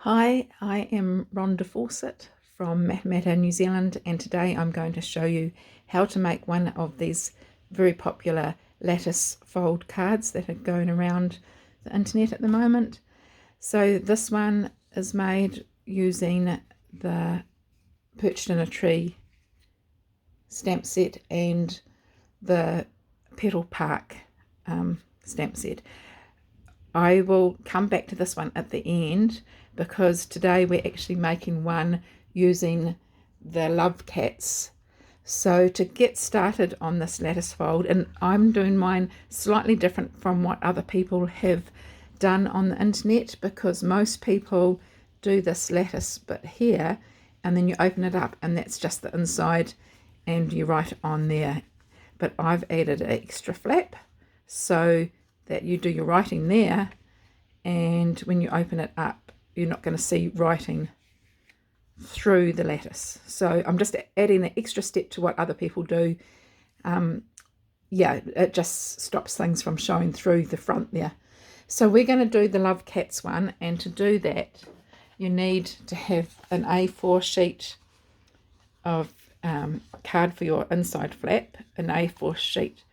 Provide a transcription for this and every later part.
Hi, I am Rhonda Fawcett from Mathemata New Zealand, and today I'm going to show you how to make one of these very popular lattice fold cards that are going around the internet at the moment. So this one is made using the Perched in a Tree stamp set and the Petal Park stamp set. I will come back to this one at the end because today we're actually making one using the Love Cats. So to get started on this lattice fold, and I'm doing mine slightly different from what other people have done on the internet, because most people do this lattice bit here and then you open it up and that's just the inside and you write on there. But I've added an extra flap so that you do your writing there, and when you open it up you're not going to see writing through the lattice. So I'm just adding an extra step to what other people do. Yeah, it just stops things from showing through the front there. So we're going to do the Love Cats one, and to do that you need to have an A4 sheet of card for your inside flap, an A4 sheet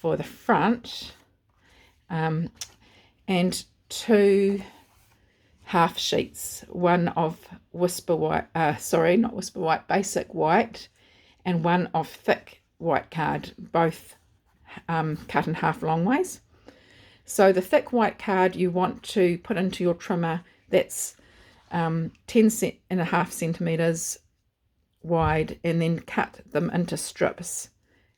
for the front, and two half sheets, one of Whisper White, not Whisper White, Basic White, and one of thick white card, both cut in half long ways. So the thick white card you want to put into your trimmer that's 10.5 centimeters wide, and then cut them into strips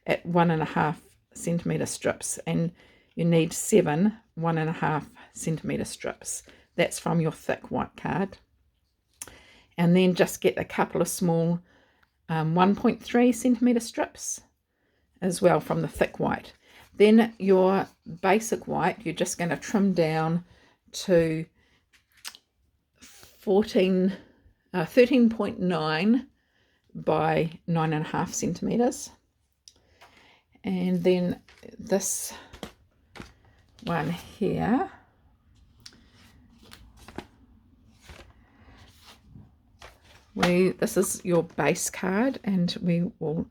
at 1.5 centimeter strips, and you need 7 1.5 centimeter strips. That's from your thick white card. And then just get a couple of small 1.3 centimeter strips as well from the thick white. Then your basic white, you're just going to trim down to 13.9 by 9.5 centimeters. And then this one here, this is your base card, and we will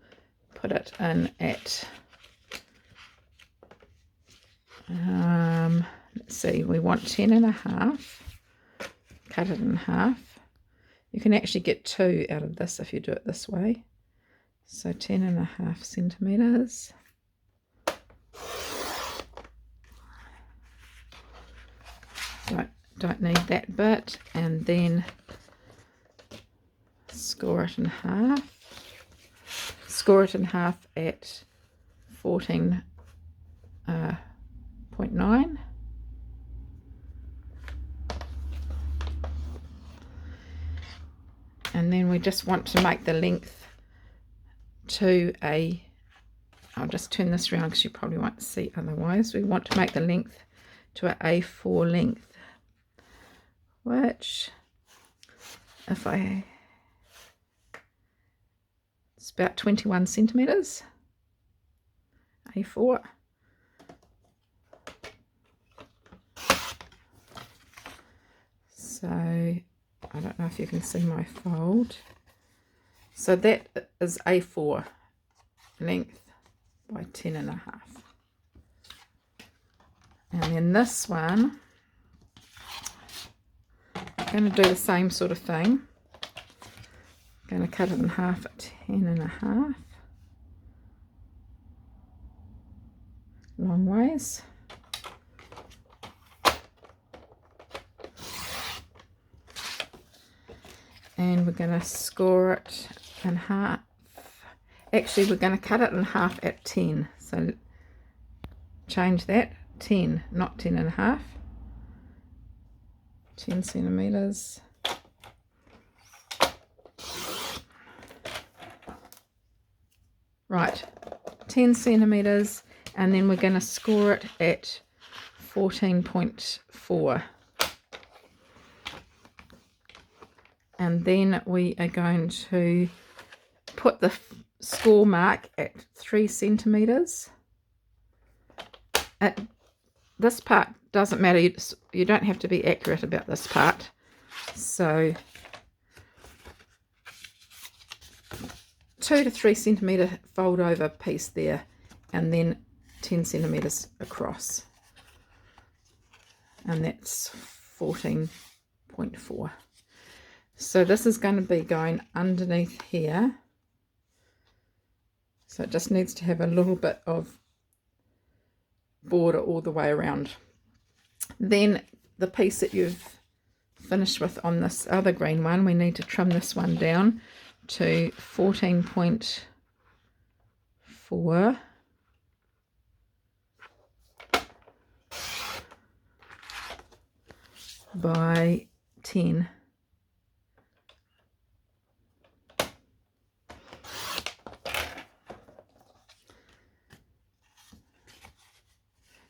put it in at let's see, we want 10.5. Cut it in half. You can actually get 2 out of this if you do it this way. So 10.5 centimeters. Don't need that bit, and then score it in half. Score it in half at 14.9. And then we just want to make the length to I'll just turn this around because you probably won't see otherwise. We want to make the length to an A4 length, which it's about 21 centimeters, A4. So I don't know if you can see my fold. So that is A4 length by 10.5. And then this one, I'm going to do the same sort of thing. I'm going to cut it in half at 10.5 long ways. And we're going to score it in half. Actually, we're going to cut it in half at 10. So change that, 10, not 10.5. 10 centimeters. Right, 10 centimeters, and then we're going to score it at 14.4. And then we are going to put the score mark at 3 centimeters. This part doesn't matter, you don't have to be accurate about this part. So 2 to 3 centimetre fold over piece there, and then 10 centimetres across, and that's 14.4. So this is going to be going underneath here, so it just needs to have a little bit of border all the way around. Then the piece that you've finished with on this other green one, we need to trim this one down to 14.4 by 10.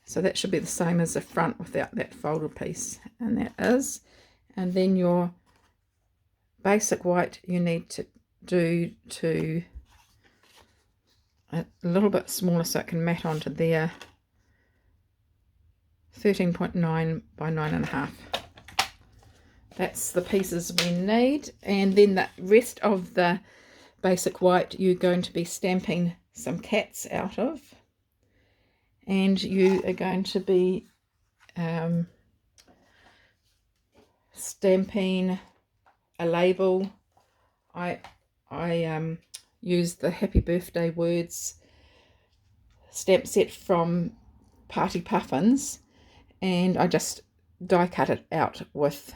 So that should be the same as the front without that folded piece, and that is. And then your basic white you need to do to a little bit smaller so it can mat onto there, 13.9 by 9.5. That's the pieces we need. And then the rest of the basic white you're going to be stamping some cats out of, and you are going to be stamping a label. I used the Happy Birthday Words stamp set from Party Puffins, and I just die cut it out with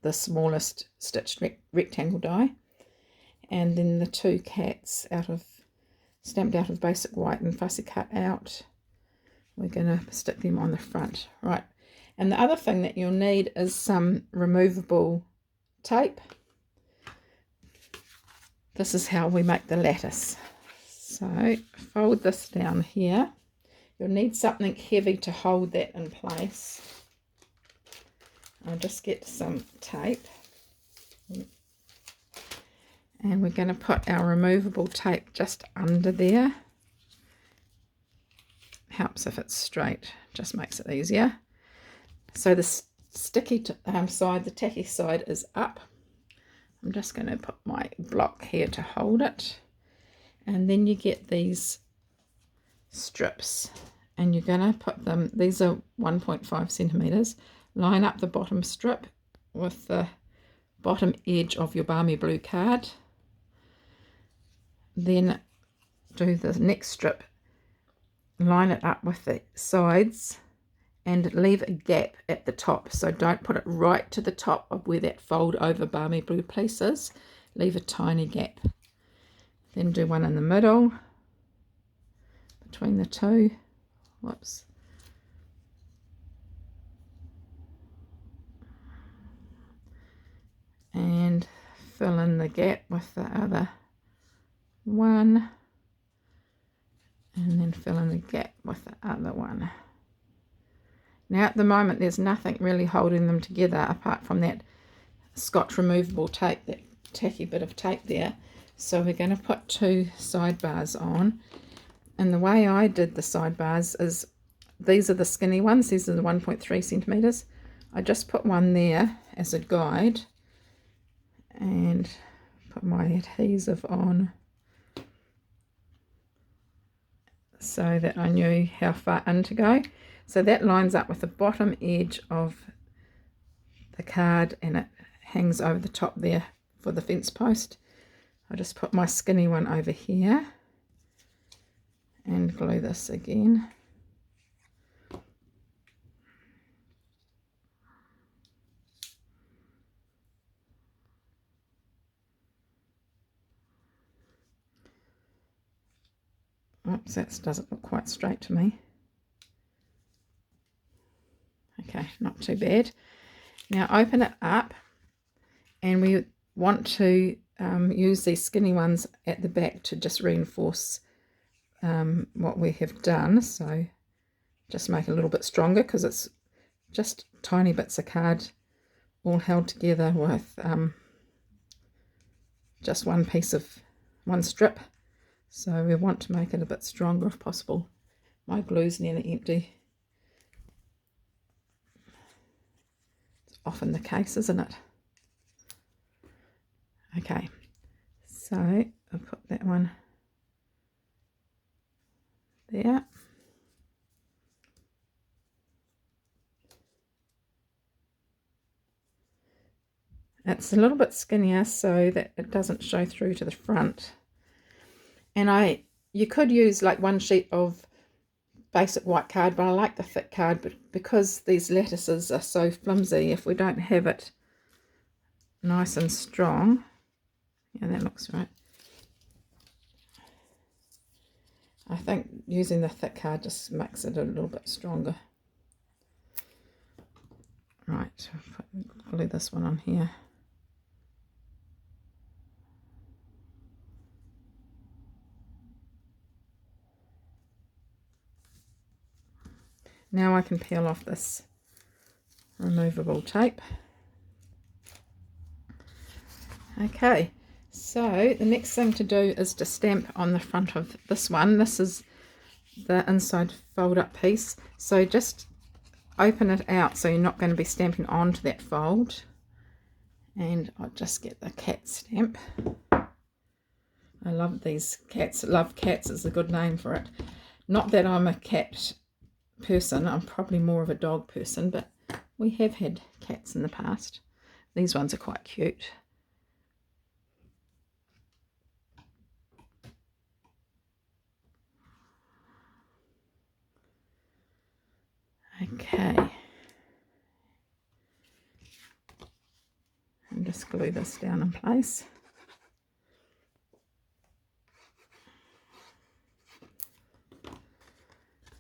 the smallest stitched rectangle die, and then the 2 cats stamped out of basic white and fussy cut out. We're going to stick them on the front, right? And the other thing that you'll need is some removable tape. This is how we make the lattice. So fold this down here. You'll need something heavy to hold that in place. I'll just get some tape, and we're going to put our removable tape just under there. Helps if it's straight, just makes it easier. So the sticky side, the tacky side, is up. I'm just going to put my block here to hold it, and then you get these strips, and you're going to put them, these are 1.5 centimeters. Line up the bottom strip with the bottom edge of your Balmy Blue card, then do the next strip, line it up with the sides, and leave a gap at the top. So don't put it right to the top of where that fold over Balmy Blue piece is. Leave a tiny gap. Then do one in the middle between the two. Whoops. And fill in the gap with the other one, and then fill in the gap with the other one. Now at the moment there's nothing really holding them together apart from that Scotch removable tape, that tacky bit of tape there. So we're going to put 2 sidebars on, and the way I did the sidebars is, these are the skinny ones, these are the 1.3 centimeters. I just put one there as a guide and put my adhesive on so that I knew how far in to go. So that lines up with the bottom edge of the card, and it hangs over the top there for the fence post. I just put my skinny one over here and glue this again. Oops, that doesn't look quite straight to me. Okay, not too bad. Now open it up, and we want to use these skinny ones at the back to just reinforce what we have done. So just make it a little bit stronger, because it's just tiny bits of card all held together with just one strip. So we want to make it a bit stronger if possible. My glue's nearly empty. It's often the case, isn't it? Okay, so I'll put that one there. It's a little bit skinnier so that it doesn't show through to the front. And you could use like one sheet of basic white card, but I like the thick card, but because these lattices are so flimsy, if we don't have it nice and strong, yeah, that looks right. I think using the thick card just makes it a little bit stronger. Right, glue this one on here. Now I can peel off this removable tape. Okay, so the next thing to do is to stamp on the front of this one. This is the inside fold up piece, so just open it out so you're not going to be stamping onto that fold. And I'll just get the cat stamp. I love these cats. Love cats is a good name for it. Not that I'm a cat person, I'm probably more of a dog person, but we have had cats in the past. These ones are quite cute. Okay, and just glue this down in place.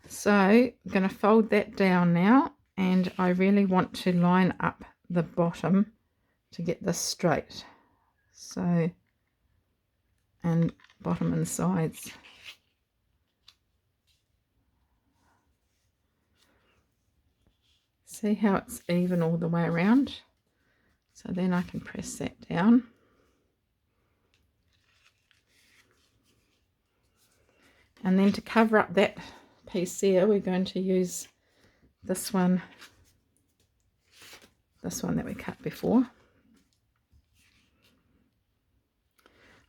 So I'm going to fold that down now, and I really want to line up the bottom to get this straight. So, and bottom and sides. See how it's even all the way around? So then I can press that down. And then to cover up that piece there, we're going to use this one that we cut before.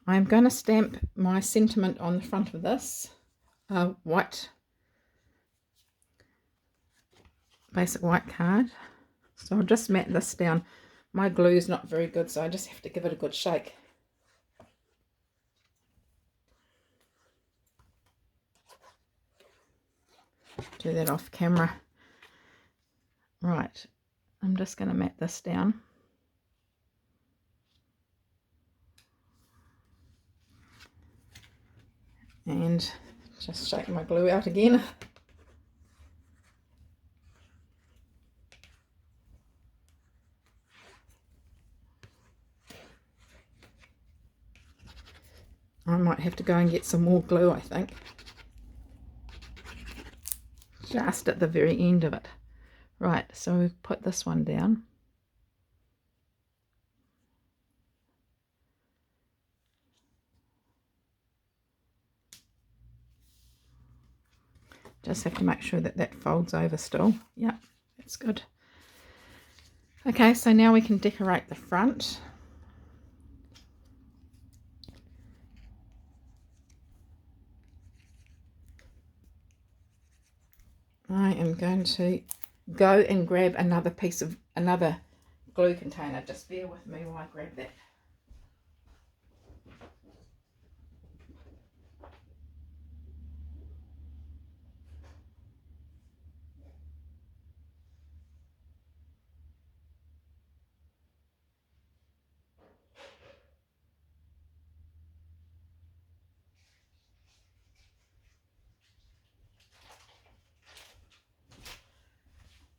I'm going to stamp my sentiment on the front of this white, basic white card. So I'll just mat this down. My glue is not very good, so I just have to give it a good shake. Do that off camera. Right, I'm just going to mat this down. And just shake my glue out again. I might have to go and get some more glue, I think. Just at the very end of it. Right, so we've put this one down. Just have to make sure that that folds over still. Yep, that's good. Okay, so now we can decorate the front. I am going to go and grab another glue container. Just bear with me while I grab that.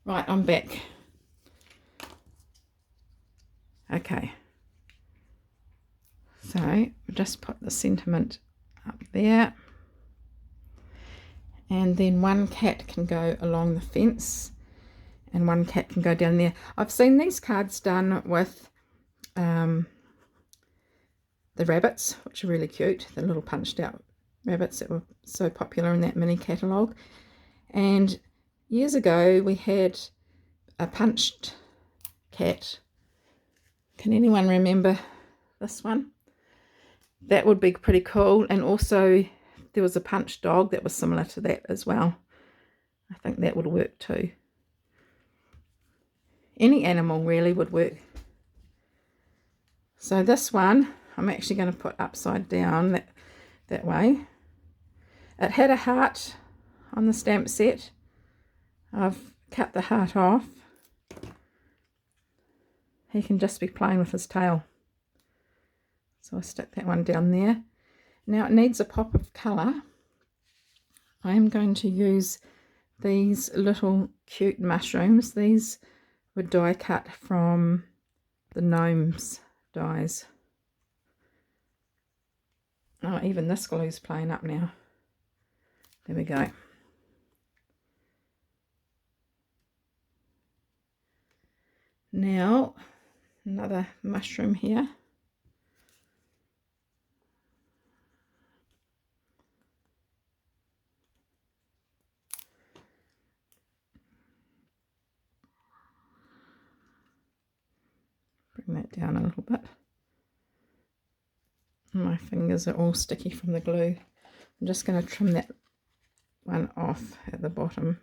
Right, I'm back. Okay. So just put the sentiment up there. And then one cat can go along the fence and one cat can go down there. I've seen these cards done with the rabbits, which are really cute. The little punched out rabbits that were so popular in that mini catalogue. And years ago we had a punched cat. Can anyone remember this one? That would be pretty cool. And also there was a punch dog that was similar to that as well. I think that would work too. Any animal really would work. So this one I'm actually going to put upside down that way. It had a heart on the stamp set. I've cut the heart off. He can just be playing with his tail. So I stick that one down there. Now it needs a pop of colour. I am going to use these little cute mushrooms. These were die cut from the Gnomes dies. Oh, even this glue's playing up now. There we go. Now another mushroom here. Bring that down a little bit. My fingers are all sticky from the glue. I'm just going to trim that one off at the bottom.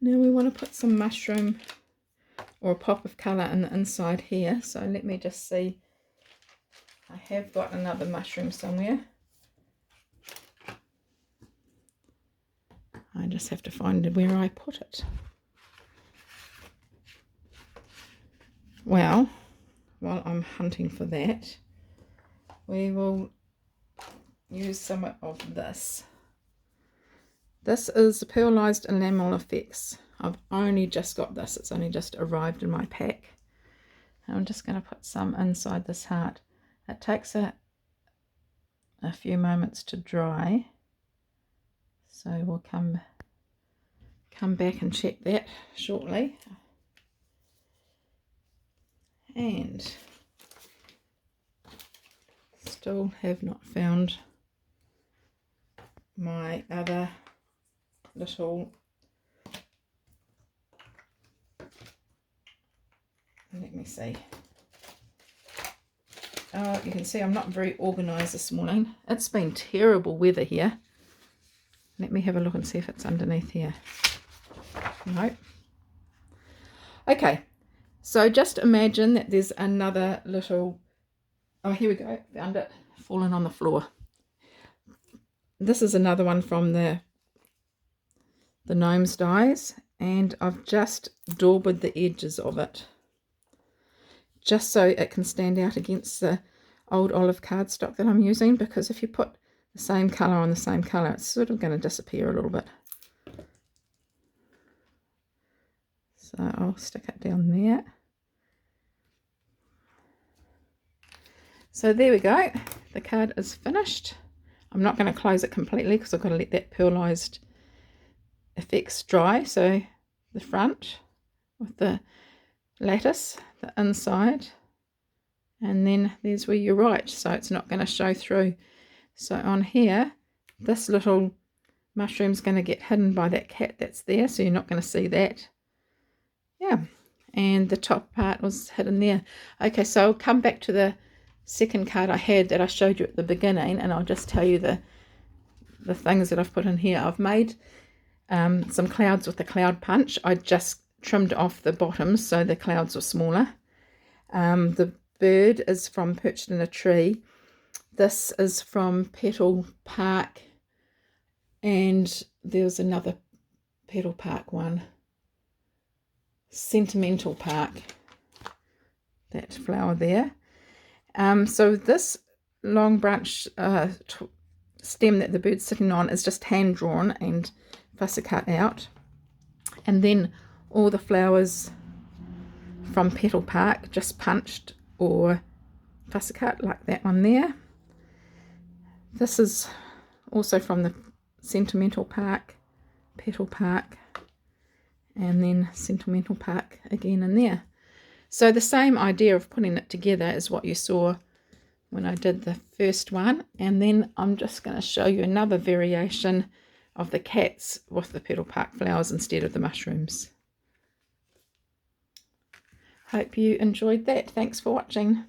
Now we want to put some mushroom or a pop of colour in the inside here. So let me just see. I have got another mushroom somewhere. I just have to find where I put it. Well, while I'm hunting for that, we will use some of this. This is Pearlized Enamel Effects. I've only just got this. It's only just arrived in my pack. I'm just going to put some inside this heart. It takes a few moments to dry. So we'll come back and check that shortly. And still have not found my other little, let me see. Oh, you can see I'm not very organised this morning. It's been terrible weather here. Let me have a look and see if it's underneath here. No. Okay, so just imagine that there's another little, oh, here we go, found it, fallen on the floor. This is another one from the Gnomes dies, and I've just daubed the edges of it just so it can stand out against the old olive cardstock that I'm using, because if you put the same colour on the same colour, it's sort of going to disappear a little bit. So I'll stick it down there. So there we go, the card is finished. I'm not going to close it completely because I've got to let that Pearlized Effects dry. So the front with the lattice, the inside, and then there's where you write, so it's not going to show through. So on here, this little mushroom's going to get hidden by that cat that's there, so you're not going to see that. Yeah, and the top part was hidden there. Okay, so I'll come back to the second card I had that I showed you at the beginning, and I'll just tell you the things that I've put in here. I've made some clouds with the cloud punch. I just trimmed off the bottoms so the clouds were smaller. The bird is from Perched in a Tree. This is from Petal Park, and there's another Petal Park one, Sentimental Park, that flower there. So this long branch stem that the bird's sitting on is just hand drawn and fussy cut out, and then all the flowers from Petal Park just punched or fussy cut, like that one there. This is also from the Sentimental Park, Petal Park, and then Sentimental Park again in there. So the same idea of putting it together is what you saw when I did the first one. And then I'm just going to show you another variation of the cats with the Petal Park flowers instead of the mushrooms. Hope you enjoyed that. Thanks for watching.